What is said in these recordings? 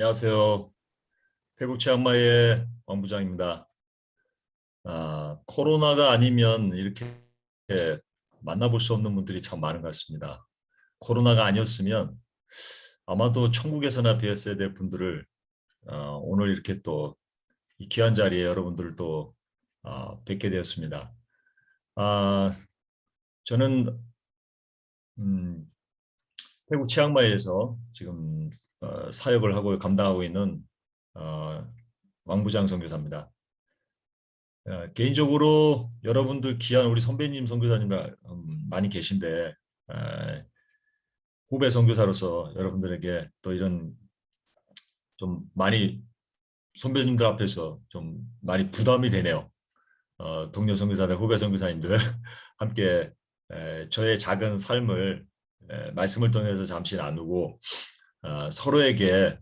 안녕하세요. 태국 치앙마이의 왕 부장입니다. 코로나가 아니면 이렇게 만나볼 수 없는 분들이 참 많은 것 같습니다. 코로나가 아니었으면 아마도 천국에서나 뵈었어야 될 분들을 오늘 이렇게 또 이 귀한 자리에 여러분들을 또 뵙게 되었습니다. 아, 저는 음, 태국 치앙마이에서 지금 사역을 하고 감당하고 있는 어, 왕부장 선교사입니다. 개인적으로 여러분들 귀한 우리 선배님 선교사님들 많이 계신데 후배 선교사로서 여러분들에게 또 이런 좀 많이 선배님들 앞에서 좀 많이 부담이 되네요. 동료 선교사들, 후배 선교사님들 함께 저의 작은 삶을 말씀을 통해서 잠시 나누고 서로에게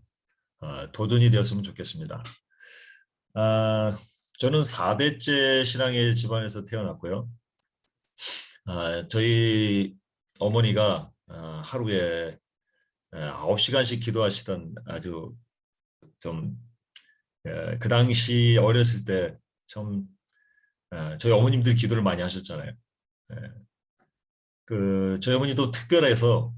도전이 되었으면 좋겠습니다. 저는 4대째 신앙의 집안에서 태어났고요. 저희 어머니가 하루에 9시간씩 기도하시던 아주 좀 그 당시 어렸을 때 좀 저희 어머님들 기도를 많이 하셨잖아요. 예, 저희 어머니도 특별해서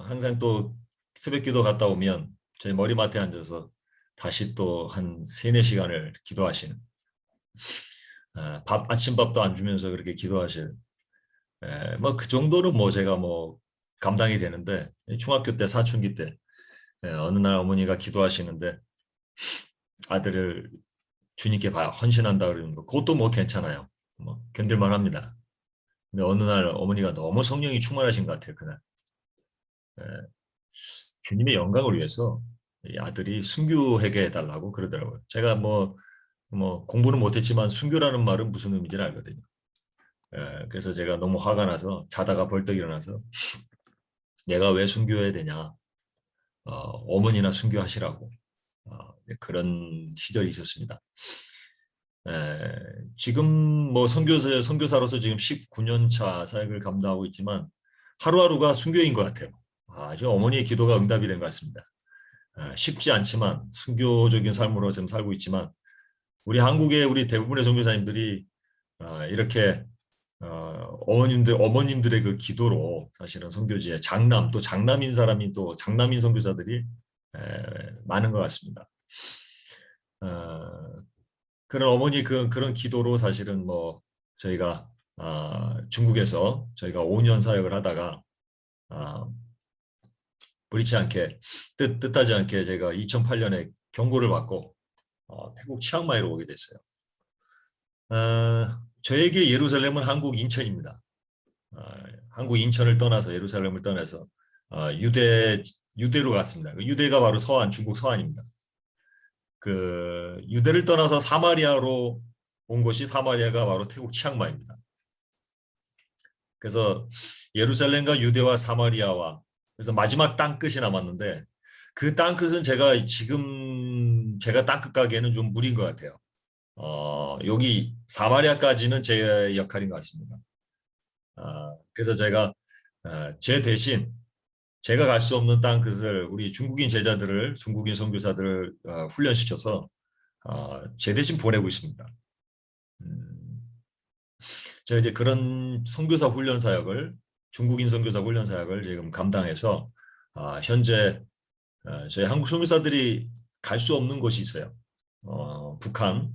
항상 또 새벽기도 갔다 오면 저희 머리맡에 앉아서 다시 또 한 3-4시간을 기도하시는 아침밥도 안 주면서 그렇게 기도하시는 뭐 그 정도는 뭐 제가 뭐 감당이 되는데 중학교 때 사춘기 때 어느 날 어머니가 기도하시는데 아들을 주님께 헌신한다 그러는 거 그것도 뭐 괜찮아요. 뭐 견딜만 합니다. 근데 어느 날 어머니가 너무 성령이 충만하신 것 같아요. 그날 에, 주님의 영광을 위해서 이 아들이 순교하게 해달라고 그러더라고요. 제가 뭐 공부는 못했지만 순교라는 말은 무슨 의미인지는 알거든요. 그래서 제가 너무 화가 나서 자다가 벌떡 일어나서 내가 왜 순교해야 되냐? 어머니나 순교하시라고 그런 시절이 있었습니다. 지금 뭐 선교사로서 지금 19년 차 사역을 감당하고 있지만 하루하루가 순교인 것 같아요. 지금 어머니의 기도가 응답이 된 것 같습니다. 쉽지 않지만 순교적인 삶으로 지금 살고 있지만 우리 한국의 우리 대부분의 선교사님들이 이렇게 어머님들의 그 기도로 사실은 선교지에 또 장남인 사람이 또 장남인 선교사들이 많은 것 같습니다. 어, 그런 어머니 그런 기도로 사실은 뭐 저희가 중국에서 저희가 5년 사역을 하다가 아, 불의치 않게 뜻하지 않게 제가 2008년에 경고를 받고 태국 치앙마이로 오게 됐어요. 저에게 예루살렘은 한국 인천입니다. 어, 한국 인천을 떠나서 예루살렘을 떠나서 유대로 갔습니다. 그 유대가 바로 중국 서안입니다. 그 유대를 떠나서 사마리아로 온 곳이 사마리아가 바로 태국 치앙마이입니다. 그래서 예루살렘과 유대와 사마리아와 그래서 마지막 땅끝이 남았는데 그 땅끝은 제가 땅끝 가기에는 좀 무리인 것 같아요. 여기 사마리아까지는 제 역할인 것 같습니다. 그래서 제 대신 제가 갈 수 없는 땅끝을 우리 중국인 선교사들을 훈련시켜서 제 대신 보내고 있습니다. 음, 제가 이제 그런 선교사 훈련 사역을 중국인 선교사 훈련 사역을 지금 감당해서 현재 저희 한국 선교사들이 갈 수 없는 곳이 있어요. 북한,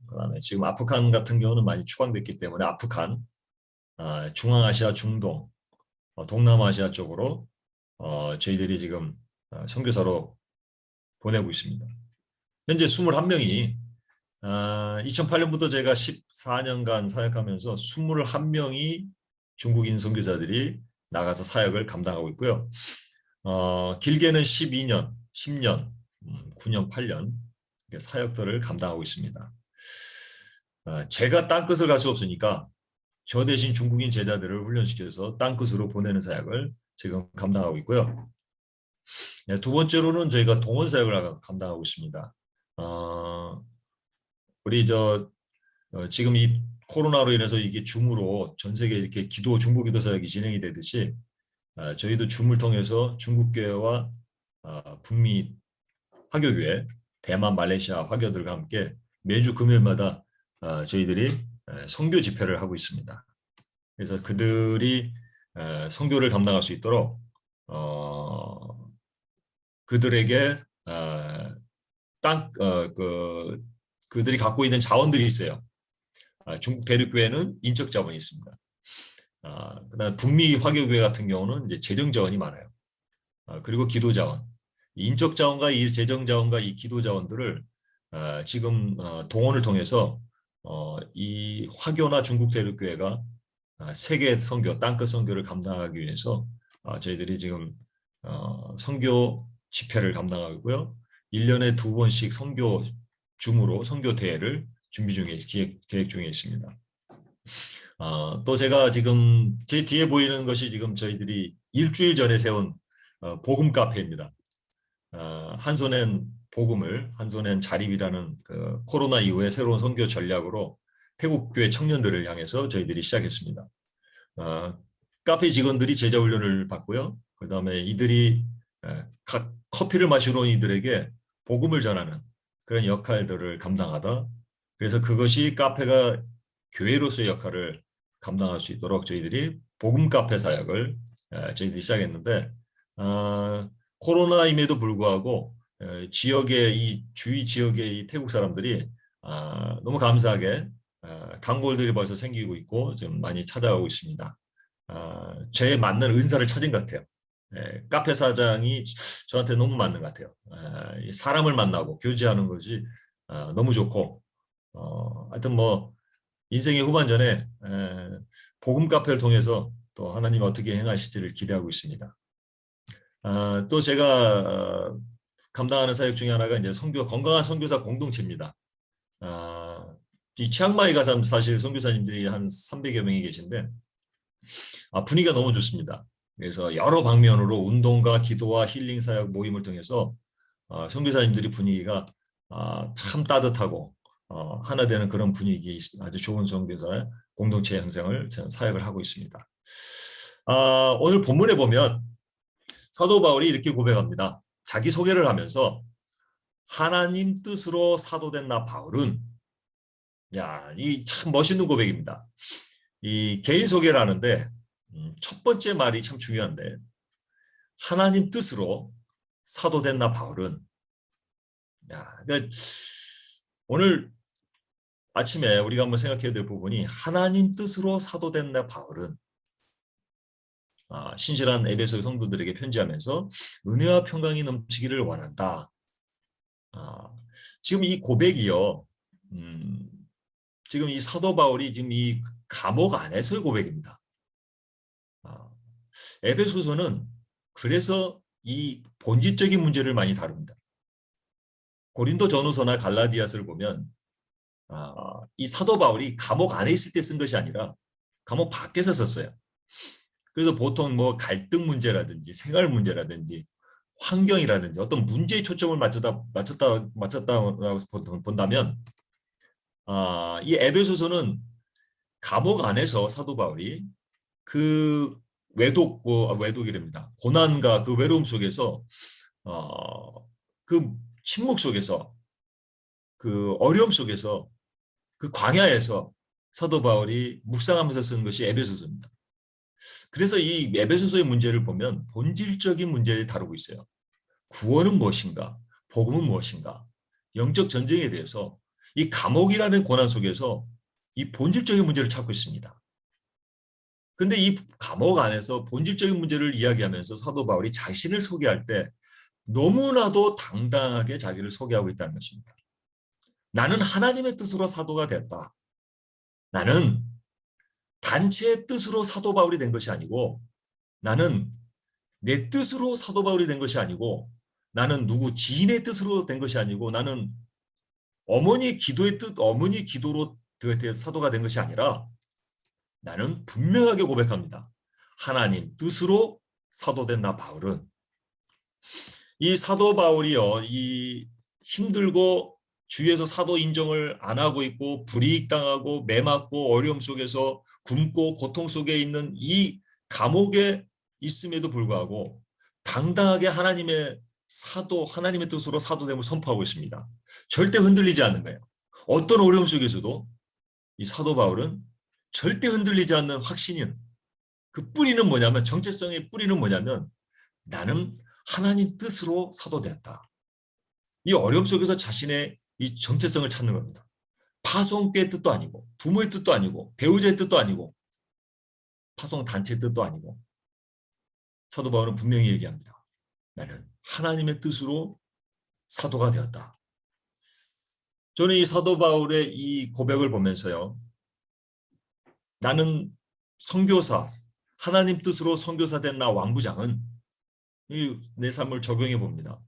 그다음에 지금 아프간 같은 경우는 많이 추방됐기 때문에 아프간, 중앙아시아, 중동, 동남아시아 쪽으로 저희들이 지금 선교사로 보내고 있습니다. 현재 21명이 2008년부터 제가 14년간 사역하면서 21명이 중국인 선교사들이 나가서 사역을 감당하고 있고요. 길게는 12년, 10년, 9년, 8년 사역들을 감당하고 있습니다. 제가 땅끝을 갈 수 없으니까 저 대신 중국인 제자들을 훈련시켜서 땅끝으로 보내는 사역을 지금 감당하고 있고요. 두 번째로는 저희가 동원 사역을 감당하고 있습니다. 우리 지금 이 코로나로 인해서 이게 줌으로 전 세계 이렇게 중보 기도 사역이 진행이 되듯이 저희도 줌을 통해서 중국 교회와 북미 화교교회, 대만, 말레이시아 화교들과 함께 매주 금요일마다 저희들이 선교 집회를 하고 있습니다. 그래서 그들이 선교를 감당할 수 있도록 그들에게 그들이 갖고 있는 자원들이 있어요. 중국 대륙교회는 인적 자원이 있습니다. 그다음 북미 화교교회 같은 경우는 이제 재정 자원이 많아요. 그리고 기도 자원, 인적 자원과 이 재정 자원과 이 기도 자원들을 지금 동원을 통해서 이 화교나 중국 대륙교회가 세계 선교, 땅끝 선교를 감당하기 위해서 저희들이 지금 선교 집회를 감당하고 있고요. 1년에 2번씩 선교 줌으로 선교 대회를 준비 중에 계획 중에 있습니다. 또 제가 지금 제 뒤에 보이는 것이 지금 저희들이 일주일 전에 세운 복음 카페입니다. 한 손엔 복음을, 한 손엔 자립이라는 그 코로나 이후에 새로운 선교 전략으로 태국교회 청년들을 향해서 저희들이 시작했습니다. 카페 직원들이 제자 훈련을 받고요. 그 다음에 이들이 각 커피를 마시러 온 이들에게 복음을 전하는 그런 역할들을 감당하다. 그래서 그것이 카페가 교회로서의 역할을 감당할 수 있도록 저희들이 복음 카페 사역을 저희들이 시작했는데 코로나임에도 불구하고 지역의 이 주위 지역의 이 태국 사람들이 너무 감사하게 단골들이 벌써 생기고 있고 좀 많이 찾아오고 있습니다. 저에 맞는 은사를 찾은 것 같아요. 카페 사장이 저한테 너무 맞는 것 같아요. 사람을 만나고 교제하는 것이 너무 좋고 하여튼 뭐 인생의 후반전에 복음 카페를 통해서 또 하나님 어떻게 행하실지를 기대하고 있습니다. 또 제가 감당하는 사역 중에 하나가 이제 건강한 선교사 공동체입니다. 이 치앙마이 가서 사실 선교사님들이 한 300여 명이 계신데 분위기가 너무 좋습니다. 그래서 여러 방면으로 운동과 기도와 힐링 사역 모임을 통해서 선교사님들이 분위기가 참 따뜻하고 하나 되는 그런 분위기 아주 좋은 선교사 공동체 형성을 저는 사역을 하고 있습니다. 오늘 본문에 보면 사도 바울이 이렇게 고백합니다. 자기 소개를 하면서 하나님 뜻으로 사도된 나 바울은 이 참 멋있는 고백입니다. 이 개인 소개를 하는데 첫 번째 말이 참 중요한데 하나님 뜻으로 사도된 나 바울은 그러니까 오늘 아침에 우리가 한번 생각해야 될 부분이 하나님 뜻으로 사도된 나 바울은 신실한 에베소 성도들에게 편지하면서 은혜와 평강이 넘치기를 원한다. 지금 이 고백이요. 지금 이 사도 바울이 지금 이 감옥 안에서의 고백입니다. 에베소서는 그래서 이 본질적인 문제를 많이 다룹니다. 고린도 전후서나 갈라디아서를 보면 이 사도 바울이 감옥 안에 있을 때 쓴 것이 아니라 감옥 밖에서 썼어요. 그래서 보통 뭐 갈등 문제라든지 생활 문제라든지 환경이라든지 어떤 문제에 초점을 맞췄다고 본다면 이 에베소서는 감옥 안에서 사도 바울이 그 외독이랍니다. 고난과 그 외로움 속에서 그 침묵 속에서 그 어려움 속에서 그 광야에서 사도 바울이 묵상하면서 쓴 것이 에베소서입니다. 그래서 이 에베소서의 문제를 보면 본질적인 문제를 다루고 있어요. 구원은 무엇인가? 복음은 무엇인가? 영적 전쟁에 대해서 이 감옥이라는 고난 속에서 이 본질적인 문제를 찾고 있습니다. 근데 이 감옥 안에서 본질적인 문제를 이야기하면서 사도 바울이 자신을 소개할 때 너무나도 당당하게 자기를 소개하고 있다는 것입니다. 나는 하나님의 뜻으로 사도가 됐다. 나는 단체의 뜻으로 사도 바울이 된 것이 아니고 나는 내 뜻으로 사도 바울이 된 것이 아니고 나는 누구 지인의 뜻으로 된 것이 아니고 나는 어머니 기도의 뜻, 어머니 기도로 사도가 된 것이 아니라 나는 분명하게 고백합니다. 하나님 뜻으로 사도된 나 바울은 이 사도 바울이요, 이 힘들고 주위에서 사도 인정을 안 하고 있고 불이익당하고 매맞고 어려움 속에서 굶고 고통 속에 있는 이 감옥에 있음에도 불구하고 당당하게 하나님의 사도, 하나님의 뜻으로 사도됨을 선포하고 있습니다. 절대 흔들리지 않는 거예요. 어떤 어려움 속에서도 이 사도 바울은 절대 흔들리지 않는 확신인, 그 뿌리는 뭐냐면, 정체성의 뿌리는 뭐냐면, 나는 하나님 뜻으로 사도되었다. 이 어려움 속에서 자신의 이 정체성을 찾는 겁니다. 파송교의 뜻도 아니고, 부모의 뜻도 아니고, 배우자의 뜻도 아니고, 파송 단체의 뜻도 아니고, 사도 바울은 분명히 얘기합니다. 나는 하나님의 뜻으로 사도가 되었다. 저는 이 사도 바울의 이 고백을 보면서요, 나는 선교사, 하나님 뜻으로 선교사 된 나 왕부장은 내 삶을 적용해 봅니다.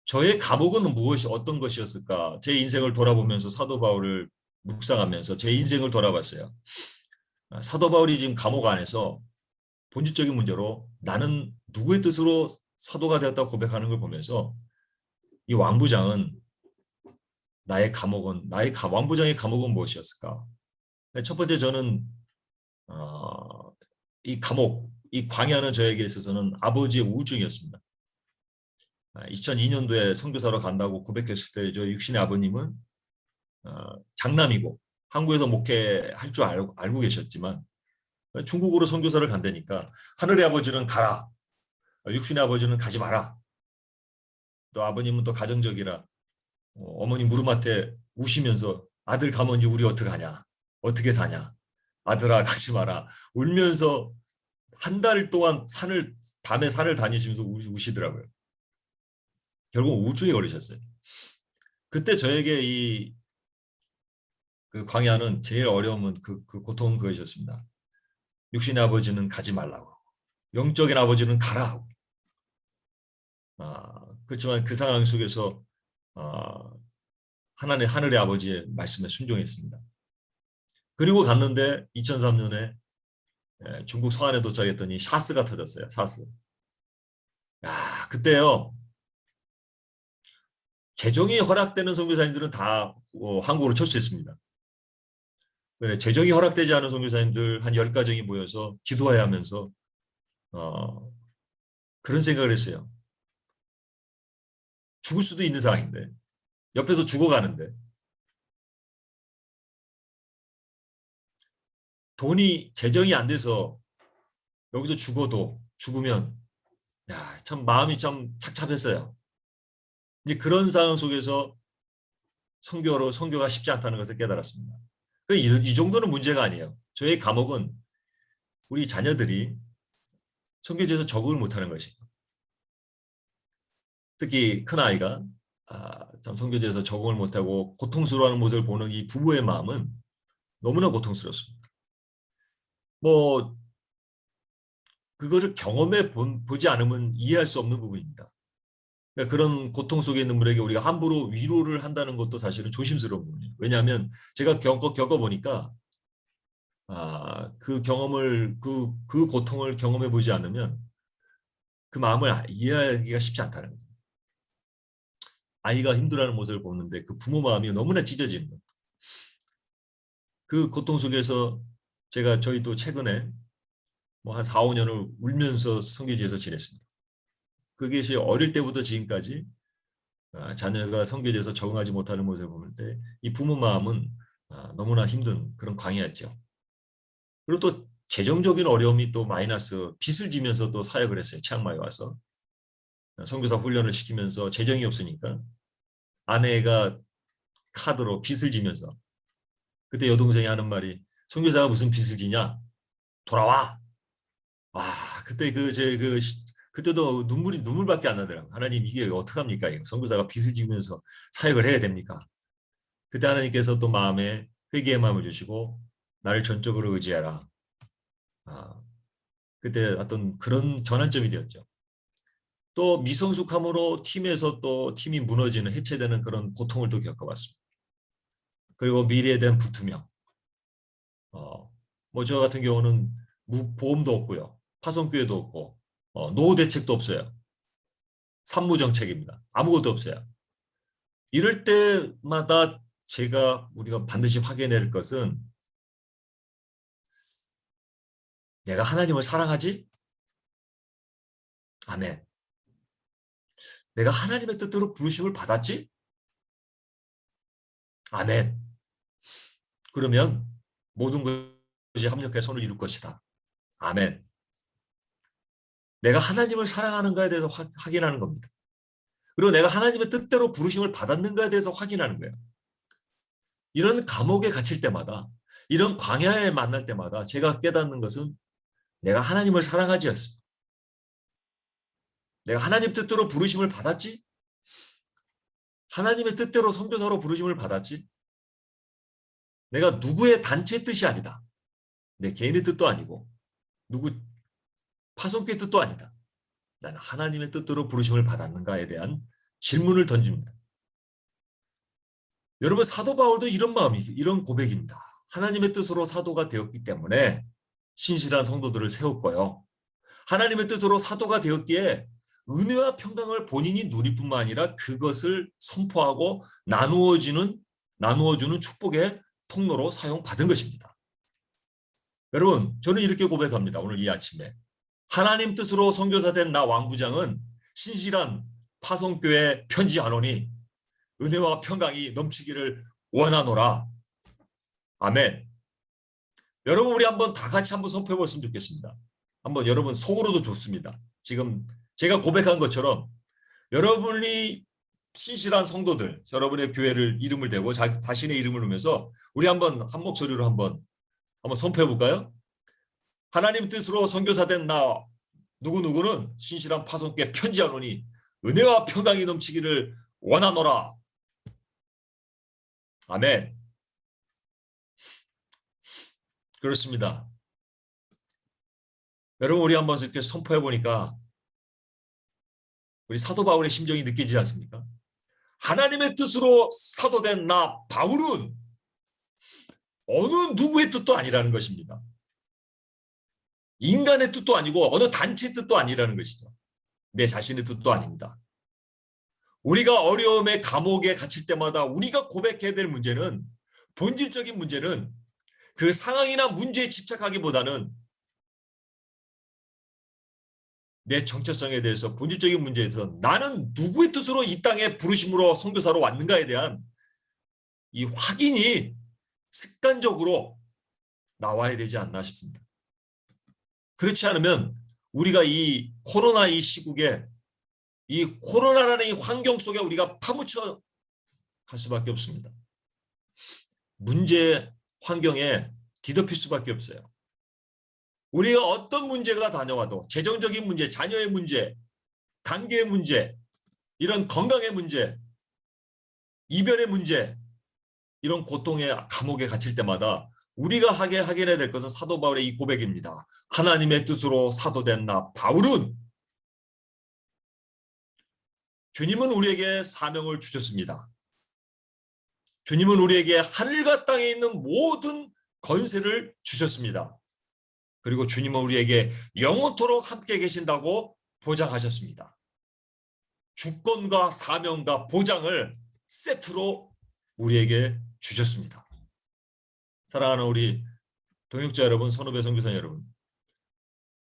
저의 감옥은 무엇이 어떤 것이었을까? 제 인생을 돌아보면서 사도 바울을 묵상하면서 제 인생을 돌아봤어요. 사도 바울이 지금 감옥 안에서 본질적인 문제로 나는 누구의 뜻으로 사도가 되었다고 고백하는 걸 보면서 이 왕부장은 왕부장의 감옥은 무엇이었을까? 첫 번째 저는 이 감옥, 이 광야는 저에게 있어서는 아버지의 우울증이었습니다. 2002년도에 선교사로 간다고 고백했을 때 저 육신의 아버님은 장남이고 한국에서 목회할 줄 알고 계셨지만 중국으로 선교사를 간다니까 하늘의 아버지는 가라, 육신의 아버지는 가지 마라. 또 아버님은 또 가정적이라 어머니 무릎맡에 우시면서 아들 가면 이제 우리 어떡하냐, 어떻게 사냐, 아들아 가지 마라 울면서 한 달 동안 밤에 산을 다니시면서 우시더라고요. 결국 우울증에 걸리셨어요. 그때 저에게 그 광야는 제일 어려움은 그 고통은 그것이었습니다. 육신의 아버지는 가지 말라고, 영적인 아버지는 가라 하고. 그렇지만 그 상황 속에서 하늘의 아버지의 말씀에 순종했습니다. 그리고 갔는데 2003년에 중국 서안에 도착했더니 샤스가 터졌어요. 샤스. 그때요. 재정이 허락되는 선교사님들은 다 한국으로 철수했습니다. 재정이 허락되지 않은 선교사님들 한 10가정이 모여서 기도해야 하면서 그런 생각을 했어요. 죽을 수도 있는 상황인데 옆에서 죽어가는데 재정이 안 돼서 여기서 죽으면 참 마음이 참 착잡했어요. 이제 그런 상황 속에서 선교가 쉽지 않다는 것을 깨달았습니다. 이 정도는 문제가 아니에요. 저의 감옥은 우리 자녀들이 선교지에서 적응을 못하는 것이고, 특히 큰 아이가 참 선교지에서 적응을 못하고 고통스러워하는 모습을 보는 이 부부의 마음은 너무나 고통스럽습니다. 뭐 그거를 경험해 보지 않으면 이해할 수 없는 부분입니다. 그러니까 그런 고통 속에 있는 분에게 우리가 함부로 위로를 한다는 것도 사실은 조심스러운 부분이에요. 왜냐하면 제가 겪어보니까 그 고통을 경험해 보지 않으면 그 마음을 이해하기가 쉽지 않다는 거죠. 아이가 힘들어하는 모습을 보는데 그 부모 마음이 너무나 찢어지는 거예요. 그 고통 속에서 저희도 최근에 뭐 한 4, 5년을 울면서 선교지에서 지냈습니다. 그것이 어릴 때부터 지금까지 자녀가 선교지에서 적응하지 못하는 모습을 보는데 이 부모 마음은 너무나 힘든 그런 광야였죠. 그리고 또 재정적인 어려움이 또 마이너스, 빚을 지면서 또 사역을 했어요. 치앙마이 와서 선교사 훈련을 시키면서 재정이 없으니까 아내가 카드로 빚을 지면서, 그때 여동생이 하는 말이 선교사가 무슨 빚을 지냐, 돌아와. 그때 그때도 눈물밖에 안 나더라고요. 하나님 이게 어떡합니까? 선교사가 빚을 지면서 사역을 해야 됩니까? 그때 하나님께서 또 마음에 회개의 마음을 주시고 나를 전적으로 의지하라. 그때 어떤 그런 전환점이 되었죠. 또 미성숙함으로 팀에서 또 팀이 무너지는, 해체되는 그런 고통을 또 겪어봤습니다. 그리고 미래에 대한 불투명. 뭐 저 같은 경우는 보험도 없고요, 파송교회도 없고, 노후 대책도 없어요. 산무 정책입니다. 아무것도 없어요. 이럴 때마다 우리가 반드시 확인해야 할 것은, 내가 하나님을 사랑하지? 아멘. 내가 하나님의 뜻대로 부르심을 받았지? 아멘. 그러면 모든 것이 합력해 손을 이룰 것이다. 아멘. 내가 하나님을 사랑하는가에 대해서 확인하는 겁니다. 그리고 내가 하나님의 뜻대로 부르심을 받았는가에 대해서 확인하는 거예요. 이런 감옥에 갇힐 때마다, 이런 광야에 만날 때마다 제가 깨닫는 것은 내가 하나님을 사랑하지였습니다. 내가 하나님 뜻대로 부르심을 받았지? 하나님의 뜻대로 선교사로 부르심을 받았지? 내가 누구의 단체 뜻이 아니다. 내 개인의 뜻도 아니고 누구 파송교의 뜻도 아니다. 나는 하나님의 뜻대로 부르심을 받았는가에 대한 질문을 던집니다. 여러분, 사도 바울도 이런 마음이, 이런 고백입니다. 하나님의 뜻으로 사도가 되었기 때문에 신실한 성도들을 세웠고요. 하나님의 뜻으로 사도가 되었기에 은혜와 평강을 본인이 누릴 뿐만 아니라 그것을 선포하고 나누어주는 축복의 통로로 사용받은 것입니다. 여러분, 저는 이렇게 고백합니다. 오늘 이 아침에. 하나님 뜻으로 선교사 된 나 왕부장은 신실한 파송교회 편지하노니 은혜와 평강이 넘치기를 원하노라. 아멘. 여러분, 우리 한번 다 같이 한번 선포해 보았으면 좋겠습니다. 한번 여러분 속으로도 좋습니다. 지금 제가 고백한 것처럼 여러분이 신실한 성도들, 여러분의 교회를 이름을 대고 자신의 이름을 넣으면서 우리 한번 한 목소리로 한번 선포해 볼까요? 하나님 뜻으로 선교사 된 나 누구누구는 신실한 파송교회 편지하노니 은혜와 평강이 넘치기를 원하노라. 아멘. 그렇습니다. 여러분, 우리 한번 이렇게 선포해 보니까 우리 사도 바울의 심정이 느껴지지 않습니까? 하나님의 뜻으로 사도된 나 바울은 어느 누구의 뜻도 아니라는 것입니다. 인간의 뜻도 아니고 어느 단체의 뜻도 아니라는 것이죠. 내 자신의 뜻도 아닙니다. 우리가 어려움의 감옥에 갇힐 때마다 우리가 고백해야 될 문제는, 본질적인 문제는 그 상황이나 문제에 집착하기보다는 내 정체성에 대해서, 본질적인 문제에서 나는 누구의 뜻으로 이 땅에 부르심으로 선교사로 왔는가에 대한 이 확인이 습관적으로 나와야 되지 않나 싶습니다. 그렇지 않으면 우리가 이 코로나 이 시국에, 이 코로나라는 이 환경 속에 우리가 파묻혀 갈 수밖에 없습니다. 문제 환경에 뒤덮일 수밖에 없어요. 우리가 어떤 문제가 다녀와도, 재정적인 문제, 자녀의 문제, 관계의 문제, 이런 건강의 문제, 이별의 문제, 이런 고통의 감옥에 갇힐 때마다 우리가 확인해야 될 것은 사도 바울의 이 고백입니다. 하나님의 뜻으로 사도된 나 바울은, 주님은 우리에게 사명을 주셨습니다. 주님은 우리에게 하늘과 땅에 있는 모든 권세를 주셨습니다. 그리고 주님은 우리에게 영원토록 함께 계신다고 보장하셨습니다. 주권과 사명과 보장을 세트로 우리에게 주셨습니다. 사랑하는 우리 동역자 여러분, 선후배 선교사 여러분,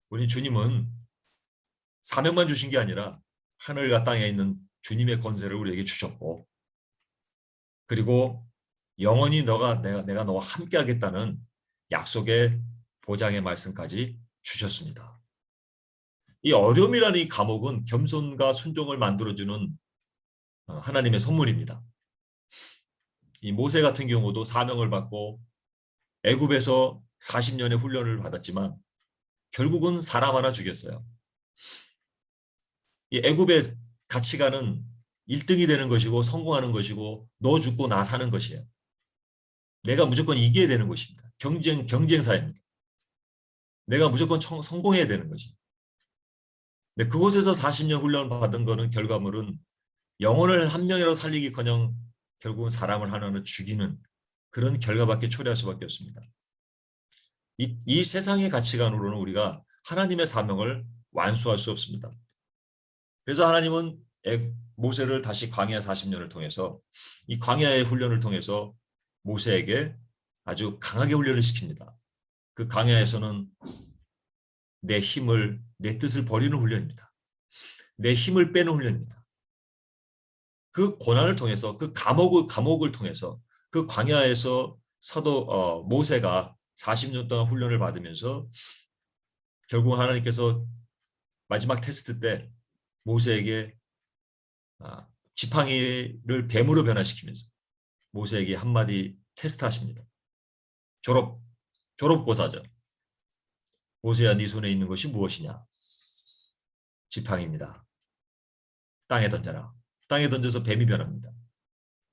우리 주님은 사명만 주신 게 아니라 하늘과 땅에 있는 주님의 권세를 우리에게 주셨고, 그리고 영원히 내가 너와 함께 하겠다는 약속의 보장의 말씀까지 주셨습니다. 이 어려움이라는 이 감옥은 겸손과 순종을 만들어주는 하나님의 선물입니다. 이 모세 같은 경우도 사명을 받고 애굽에서 40년의 훈련을 받았지만 결국은 사람 하나 죽였어요. 이 애굽의 가치관은 1등이 되는 것이고 성공하는 것이고 너 죽고 나 사는 것이에요. 내가 무조건 이겨야 되는 것입니다. 경쟁사입니다. 내가 무조건 성공해야 되는 것입니다. 근데 그곳에서 40년 훈련을 받은 거는 결과물은 영혼을 한 명이라도 살리기커녕 결국은 사람을 하나는 죽이는 그런 결과밖에 초래할 수밖에 없습니다. 이 세상의 가치관으로는 우리가 하나님의 사명을 완수할 수 없습니다. 그래서 하나님은 모세를 다시 광야 40년을 통해서, 이 광야의 훈련을 통해서 모세에게 아주 강하게 훈련을 시킵니다. 그 광야에서는 내 뜻을 버리는 훈련입니다. 내 힘을 빼는 훈련입니다. 그 고난을 통해서 그 감옥을 통해서 그 광야에서 모세가 40년 동안 훈련을 받으면서 결국 하나님께서 마지막 테스트 때 모세에게 지팡이를 뱀으로 변화시키면서 모세에게 한마디 테스트하십니다. 졸업고사죠. 모세야, 네 손에 있는 것이 무엇이냐? 지팡이입니다. 땅에 던져라. 땅에 던져서 뱀이 변합니다.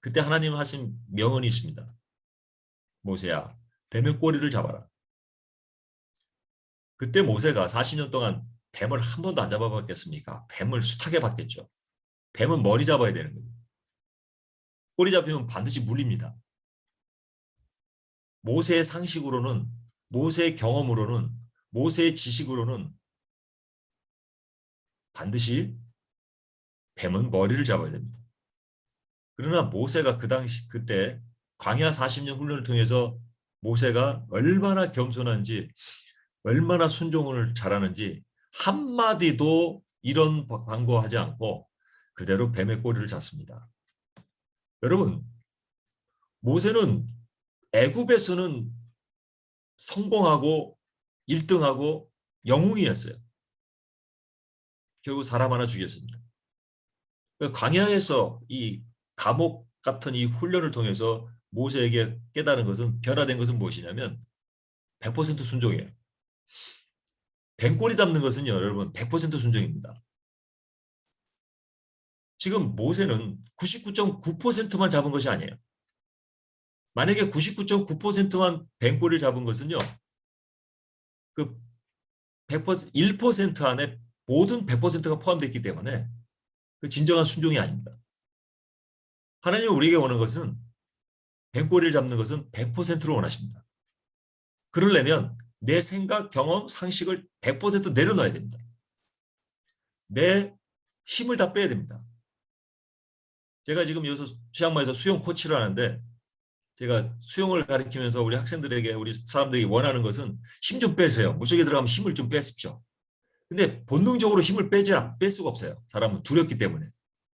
그때 하나님 하신 명언이 있습니다. 모세야, 뱀의 꼬리를 잡아라. 그때 모세가 40년 동안 뱀을 한 번도 안 잡아봤겠습니까? 뱀을 숱하게 봤겠죠. 뱀은 머리 잡아야 되는 거예요. 꼬리 잡히면 반드시 물립니다. 모세의 상식으로는, 모세의 경험으로는, 모세의 지식으로는 반드시 뱀은 머리를 잡아야 됩니다. 그러나 모세가 그때 광야 40년 훈련을 통해서 모세가 얼마나 겸손한지, 얼마나 순종을 잘하는지 한마디도 이런 광고하지 않고 그대로 뱀의 꼬리를 잡습니다. 여러분, 모세는 애굽에서는 성공하고 1등하고 영웅이었어요. 결국 사람 하나 죽였습니다. 광야에서 이 감옥 같은 이 훈련을 통해서 모세에게 깨달은 것은, 변화된 것은 무엇이냐면 100% 순종이에요. 뱀꼬리 잡는 것은요, 여러분 100% 순종입니다. 지금 모세는 99.9%만 잡은 것이 아니에요. 만약에 99.9%만 뱀꼬리를 잡은 것은요, 그 100%, 1% 안에 모든 100%가 포함되어 있기 때문에 그 진정한 순종이 아닙니다. 하나님이 우리에게 원하는 것은, 뱀꼬리를 잡는 것은 100%로 원하십니다. 그러려면 내 생각, 경험, 상식을 100% 내려놔야 됩니다. 내 힘을 다 빼야 됩니다. 제가 지금 여기서 치앙마이에서 수영 코치를 하는데, 제가 수영을 가르치면서 우리 학생들에게, 우리 사람들이 원하는 것은 힘 좀 빼세요. 물속에 들어가면 힘을 좀 빼십시오. 근데 본능적으로 힘을 뺄 수가 없어요. 사람은 두렵기 때문에.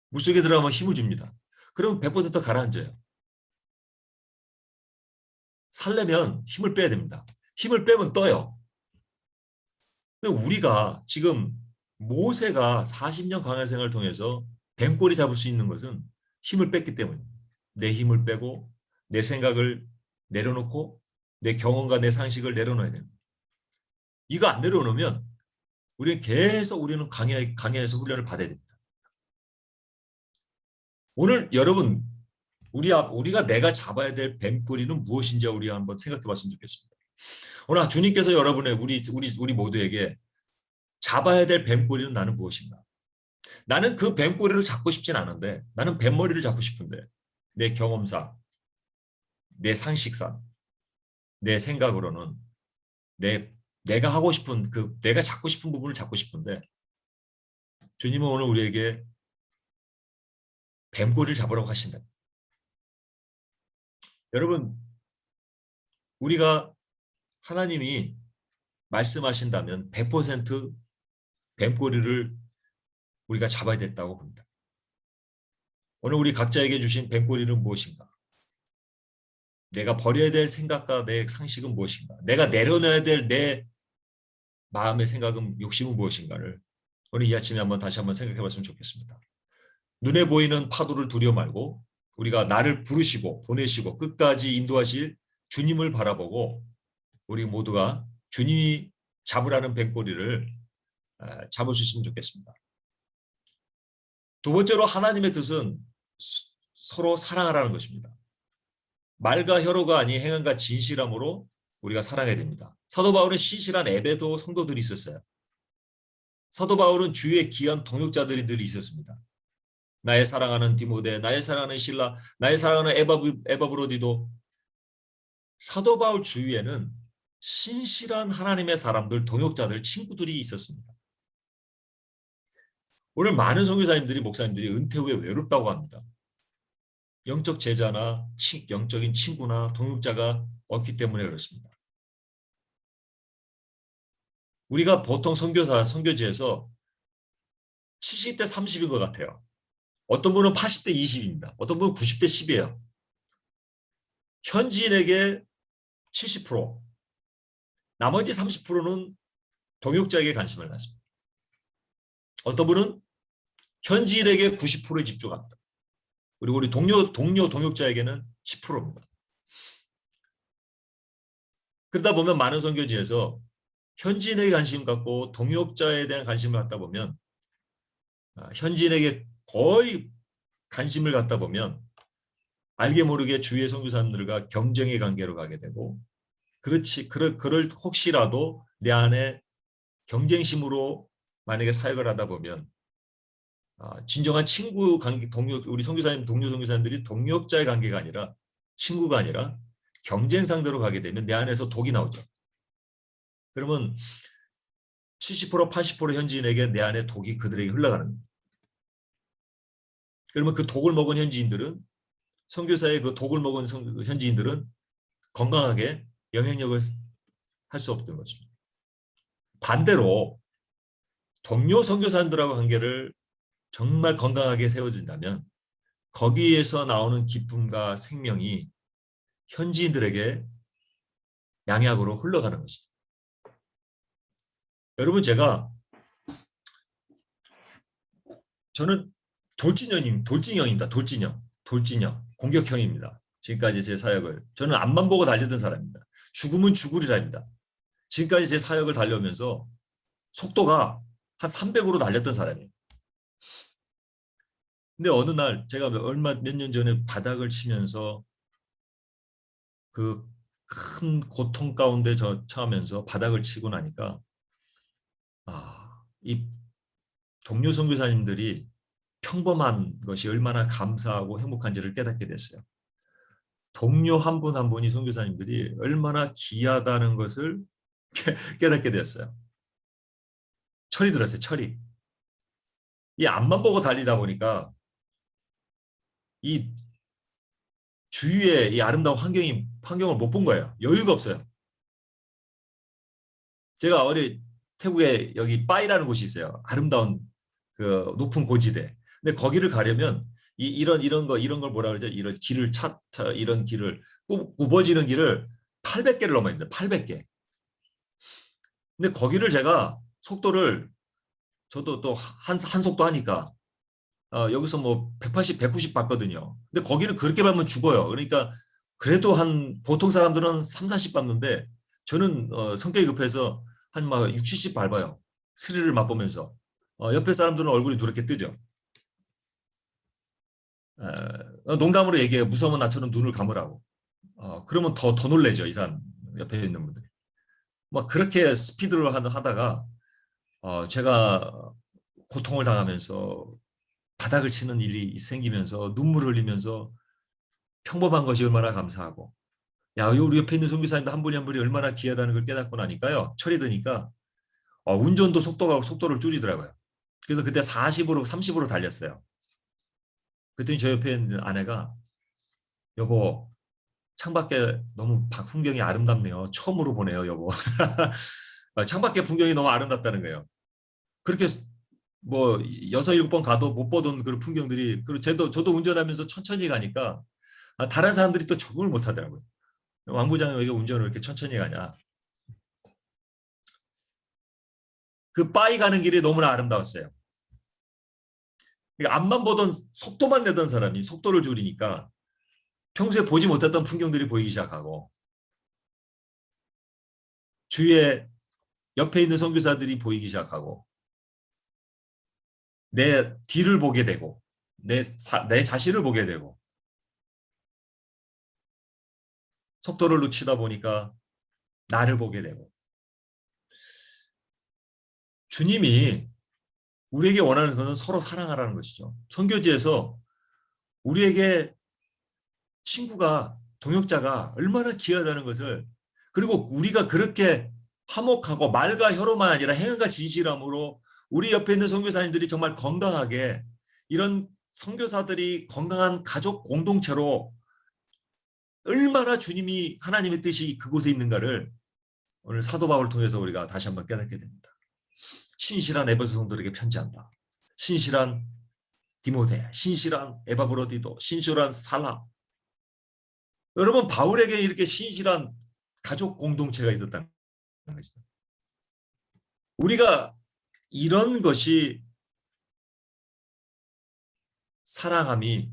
물속에 들어가면 힘을 줍니다. 그러면 100% 가라앉아요. 살려면 힘을 빼야 됩니다. 힘을 빼면 떠요. 근데 우리가 지금 모세가 40년 광야 생활을 통해서 뱀꼬리 잡을 수 있는 것은 힘을 뺐기 때문입니다. 내 힘을 빼고 내 생각을 내려놓고 내 경험과 내 상식을 내려놓아야 됩니다. 이거 안 내려놓으면 우리는 광야에서 훈련을 받아야 됩니다. 오늘 여러분, 우리가 내가 잡아야 될 뱀꼬리는 무엇인지 우리가 한번 생각해 봤으면 좋겠습니다. 오늘 주님께서 여러분의 우리 모두에게 잡아야 될 뱀꼬리는 나는 무엇인가? 나는 그 뱀꼬리를 잡고 싶진 않은데, 나는 뱀머리를 잡고 싶은데, 내 경험상, 내 상식상, 내 생각으로는 내가 하고 싶은 내가 잡고 싶은 부분을 잡고 싶은데, 주님은 오늘 우리에게 뱀꼬리를 잡으라고 하신다. 여러분, 우리가 하나님이 말씀하신다면 100% 뱀꼬리를 우리가 잡아야 된다고 봅니다. 오늘 우리 각자에게 주신 뱀꼬리는 무엇인가? 내가 버려야 될 생각과 내 상식은 무엇인가? 내가 내려놔야 될 내 마음의 생각은, 욕심은 무엇인가를 오늘 이 아침에 다시 한번 생각해 봤으면 좋겠습니다. 눈에 보이는 파도를 두려워 말고 우리가 나를 부르시고 보내시고 끝까지 인도하실 주님을 바라보고 우리 모두가 주님이 잡으라는 뱀꼬리를 잡을 수 있으면 좋겠습니다. 두 번째로, 하나님의 뜻은 서로 사랑하라는 것입니다. 말과 혀로가 아닌 행함과 진실함으로 우리가 사랑해야 됩니다. 사도 바울은 신실한 에베소 성도들이 있었어요. 사도 바울은 주위에 귀한 동역자들이 늘 있었습니다. 나의 사랑하는 디모데, 나의 사랑하는 실라, 나의 사랑하는 에바브로디도. 사도 바울 주위에는 신실한 하나님의 사람들, 동역자들, 친구들이 있었습니다. 오늘 많은 선교사님들이, 목사님들이 은퇴 후에 외롭다고 합니다. 영적 제자나 영적인 친구나 동역자가 없기 때문에 그렇습니다. 우리가 보통 선교지에서 70대 30인 것 같아요. 어떤 분은 80대 20입니다. 어떤 분은 90대 10이에요. 현지인에게 70%, 나머지 30%는 동역자에게 관심을 갖습니다. 어떤 분은 현지인에게 90%에 집중합니다. 그리고 우리 동역자에게는 10%입니다. 그러다 보면 많은 선교지에서 현지인에게 관심 갖고 동역자에 대한 관심을 갖다 보면 현지인에게 거의 관심을 갖다 보면 알게 모르게 주위의 선교사님들과 경쟁의 관계로 가게 되고 그럴 혹시라도 내 안에 경쟁심으로 만약에 사역을 하다 보면 진정한 친구 관계 우리 선교사님 동료 선교사님들이 동역자의 관계가 아니라 친구가 아니라 경쟁 상대로 가게 되면 내 안에서 독이 나오죠. 그러면 70% 80% 현지인에게 내 안에 독이 그들에게 흘러가는 거예요. 그러면 그 독을 먹은 현지인들은 선교사의 그 독을 먹은 현지인들은 건강하게 영향력을 할 수 없던 것입니다. 반대로 동료 선교사님들하고 관계를 정말 건강하게 세워준다면 거기에서 나오는 기쁨과 생명이 현지인들에게 양약으로 흘러가는 것이죠. 여러분 저는 돌진형입니다. 돌진형, 공격형입니다. 지금까지 제 사역을 저는 앞만 보고 달리던 사람입니다. 죽으면 죽으리라입니다. 지금까지 제 사역을 달려오면서 속도가 한 300으로 달렸던 사람이에요. 근데 어느 날 제가 몇 년 전에 바닥을 치면서 그 큰 고통 가운데 처하면서 바닥을 치고 나니까 이 동료 선교사님들이 평범한 것이 얼마나 감사하고 행복한지를 깨닫게 됐어요. 동료 한 분 한 분이 선교사님들이 얼마나 귀하다는 것을 깨닫게 되었어요. 철이 들었어요. 철이. 이 앞만 보고 달리다 보니까 이 주위에 이 아름다운 환경을 못 본 거예요. 여유가 없어요. 제가 태국에 여기 빠이라는 곳이 있어요. 아름다운 그 높은 고지대. 근데 거기를 가려면 이런 걸 뭐라 그러죠? 이런 길을 이런 길을 굽어지는 길을 800개를 넘어야 됩니다. 800개. 근데 거기를 제가 속도를 저도 또 한 속도 하니까 여기서 뭐 180, 190 봤거든요. 근데 거기는 그렇게 밟으면 죽어요. 그러니까 그래도 보통 사람들은 3, 40 밟는데 저는 성격이 급해서 한 막 6, 70 밟아요. 스릴을 맛보면서. 옆에 사람들은 얼굴이 누렇게 뜨죠. 농담으로 얘기해요. 무서우면 나처럼 눈을 감으라고. 그러면 더 놀래죠. 이 사람 옆에 있는 분들이. 막 그렇게 스피드로 하다가 제가 고통을 당하면서 바닥을 치는 일이 생기면서 눈물을 흘리면서 평범한 것이 얼마나 감사하고 우리 옆에 있는 선교사님들 한 분이 한 분이 얼마나 귀하다는 걸 깨닫고 나니까요. 철이 드니까 운전도 속도를 줄이더라고요. 그래서 그때 40으로 30으로 달렸어요. 그랬더니 저 옆에 있는 아내가 여보 창밖에 너무 풍경이 아름답네요. 처음으로 보네요, 여보. 창밖에 풍경이 너무 아름답다는 거예요. 그렇게 뭐 6, 7번 가도 못 보던 그런 풍경들이 그리고 저도 운전하면서 천천히 가니까 다른 사람들이 또 적응을 못 하더라고요. 왕 부장이 왜 운전을 이렇게 천천히 가냐. 그 빠이 가는 길이 너무나 아름다웠어요. 그러니까 앞만 보던 속도만 내던 사람이 속도를 줄이니까 평소에 보지 못했던 풍경들이 보이기 시작하고 주위에 옆에 있는 선교사들이 보이기 시작하고 내 뒤를 보게 되고 내 자신을 보게 되고 속도를 늦추다 보니까 나를 보게 되고 주님이 우리에게 원하는 것은 서로 사랑하라는 것이죠. 선교지에서 우리에게 친구가 동역자가 얼마나 귀하다는 것을 그리고 우리가 그렇게 화목하고 말과 혀로만 아니라 행함과 진실함으로 우리 옆에 있는 선교사님들이 정말 건강하게 이런 선교사들이 건강한 가족 공동체로 얼마나 주님이 하나님의 뜻이 그곳에 있는가를 오늘 사도 바울을 통해서 우리가 다시 한번 깨닫게 됩니다. 신실한 에베소 성도들에게 편지한다. 신실한 디모데, 신실한 에바브로디도, 신실한 살라. 여러분 바울에게 이렇게 신실한 가족 공동체가 있었다는 것이죠. 우리가 이런 것이 사랑함이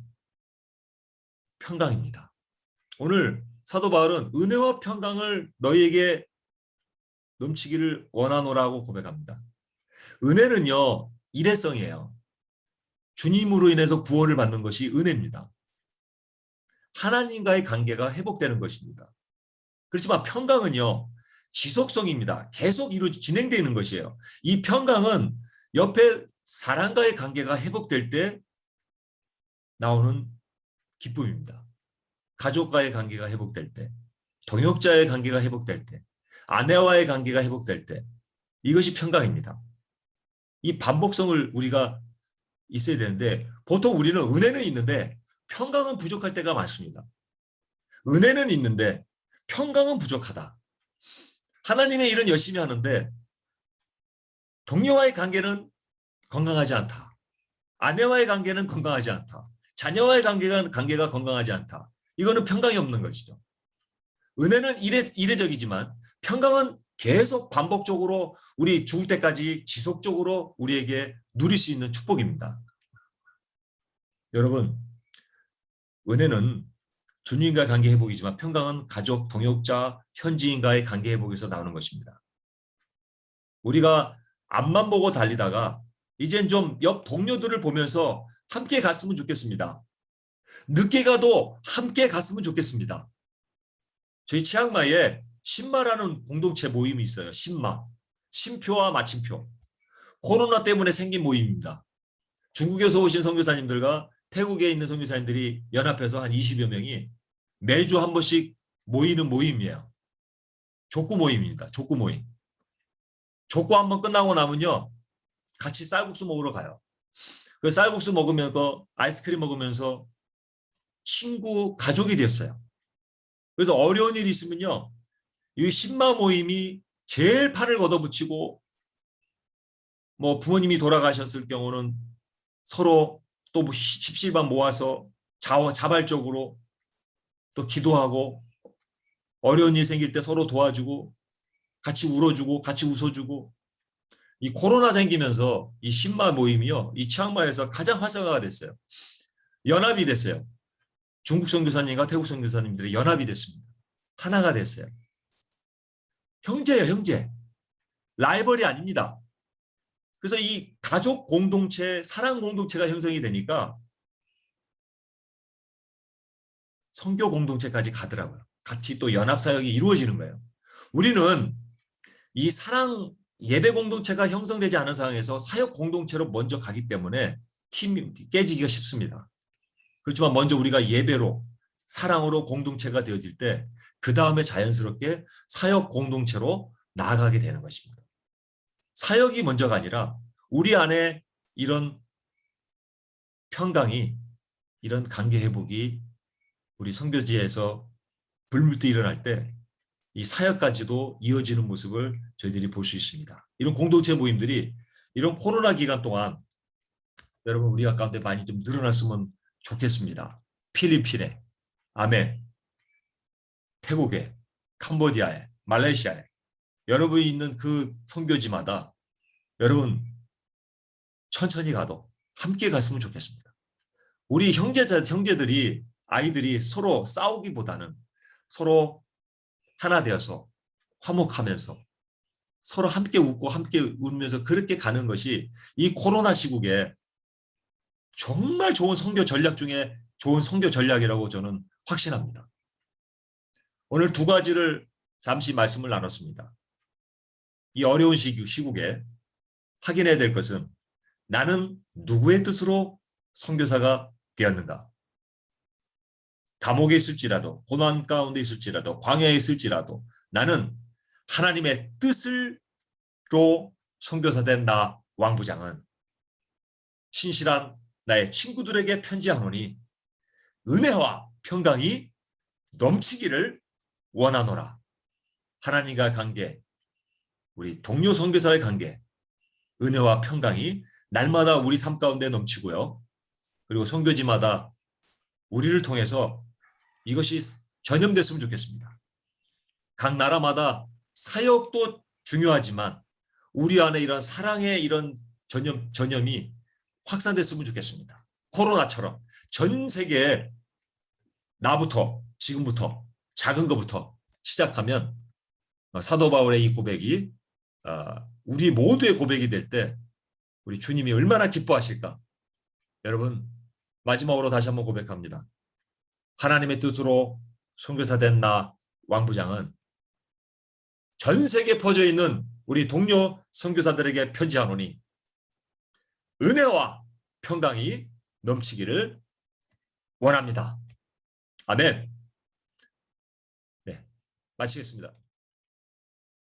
평강입니다. 오늘 사도 바울은 은혜와 평강을 너희에게 넘치기를 원하노라고 고백합니다. 은혜는요, 일회성이에요. 주님으로 인해서 구원을 받는 것이 은혜입니다. 하나님과의 관계가 회복되는 것입니다. 그렇지만 평강은요, 지속성입니다. 계속 진행되는 것이에요. 이 평강은 옆에 사람과의 관계가 회복될 때 나오는 기쁨입니다. 가족과의 관계가 회복될 때, 동역자의 관계가 회복될 때, 아내와의 관계가 회복될 때, 이것이 평강입니다. 이 반복성을 우리가 있어야 되는데 보통 우리는 은혜는 있는데 평강은 부족할 때가 많습니다. 은혜는 있는데 평강은 부족하다. 하나님의 일은 열심히 하는데 동료와의 관계는 건강하지 않다. 아내와의 관계는 건강하지 않다. 자녀와의 관계가 건강하지 않다. 이거는 평강이 없는 것이죠. 은혜는 이례적이지만 평강은 계속 반복적으로 우리 죽을 때까지 지속적으로 우리에게 누릴 수 있는 축복입니다. 여러분, 은혜는 주님과 관계 회복이지만 평강은 가족, 동역자, 현지인과의 관계 회복에서 나오는 것입니다. 우리가 앞만 보고 달리다가 이젠 좀 옆 동료들을 보면서 함께 갔으면 좋겠습니다. 늦게 가도 함께 갔으면 좋겠습니다. 저희 치앙마이에 신마라는 공동체 모임이 있어요. 신마. 신표와 마침표. 코로나 때문에 생긴 모임입니다. 중국에서 오신 선교사님들과 태국에 있는 선교사님들이 연합해서 한 20여 명이 매주 한 번씩 모이는 모임이에요. 족구 모임입니다. 족구 모임. 족구 한 번 끝나고 나면요. 같이 쌀국수 먹으러 가요. 그 쌀국수 먹으면서 아이스크림 먹으면서 친구, 가족이 됐어요. 그래서 어려운 일이 있으면요. 이 신마 모임이 제일 팔을 걷어붙이고 뭐 부모님이 돌아가셨을 경우는 서로 또 십시반 모아서 자발적으로 또 기도하고 어려운 일 생길 때 서로 도와주고 같이 울어주고 같이 웃어주고 이 코로나 생기면서 이 신마 모임이요. 이 치앙마이에서 가장 활성화가 됐어요. 연합이 됐어요. 중국 선교사님과 태국 선교사님들이 연합이 됐습니다. 하나가 됐어요. 형제예요, 형제. 라이벌이 아닙니다. 그래서 이 가족 공동체, 사랑 공동체가 형성이 되니까 선교 공동체까지 가더라고요. 같이 또 연합 사역이 이루어지는 거예요. 우리는 이 사랑 예배 공동체가 형성되지 않은 상황에서 사역 공동체로 먼저 가기 때문에 팀이 깨지기가 쉽습니다. 그렇지만 먼저 우리가 예배로 사랑으로 공동체가 되어질 때 그 다음에 자연스럽게 사역 공동체로 나아가게 되는 것입니다. 사역이 먼저가 아니라 우리 안에 이런 평강이, 이런 관계 회복이 우리 선교지에서 불물도 일어날 때 이 사역까지도 이어지는 모습을 저희들이 볼 수 있습니다. 이런 공동체 모임들이 이런 코로나 기간 동안 여러분 우리가 가운데 많이 좀 늘어났으면 좋겠습니다. 필리핀에, 아멘, 태국에, 캄보디아에, 말레이시아에 여러분이 있는 그 선교지마다 여러분 천천히 가도 함께 갔으면 좋겠습니다. 우리 형제들이 아이들이 서로 싸우기보다는 서로 하나 되어서 화목하면서 서로 함께 웃고 함께 울면서 그렇게 가는 것이 이 코로나 시국에 정말 좋은 선교 전략 중에 좋은 선교 전략이라고 저는 확신합니다. 오늘 두 가지를 잠시 말씀을 나눴습니다. 이 어려운 시국에 확인해야 될 것은 나는 누구의 뜻으로 선교사가 되었는가? 감옥에 있을지라도 고난 가운데 있을지라도 광야에 있을지라도 나는 하나님의 뜻으로 선교사 된 나 왕부장은 신실한 나의 친구들에게 편지하노니 은혜와 평강이 넘치기를 원하노라. 하나님과 관계, 우리 동료 선교사의 관계, 은혜와 평강이 날마다 우리 삶 가운데 넘치고요. 그리고 선교지마다 우리를 통해서 이것이 전염됐으면 좋겠습니다. 각 나라마다 사역도 중요하지만 우리 안에 이런 사랑의 이런 전염이 확산됐으면 좋겠습니다. 코로나처럼 전 세계에 나부터 지금부터 작은 것부터 시작하면 사도 바울의 이 고백이 우리 모두의 고백이 될 때 우리 주님이 얼마나 기뻐하실까. 여러분, 마지막으로 다시 한번 고백합니다. 하나님의 뜻으로 선교사 된 나 왕부장은 전 세계에 퍼져 있는 우리 동료 선교사들에게 편지하노니 은혜와 평강이 넘치기를 원합니다. 아멘. 네, 마치겠습니다.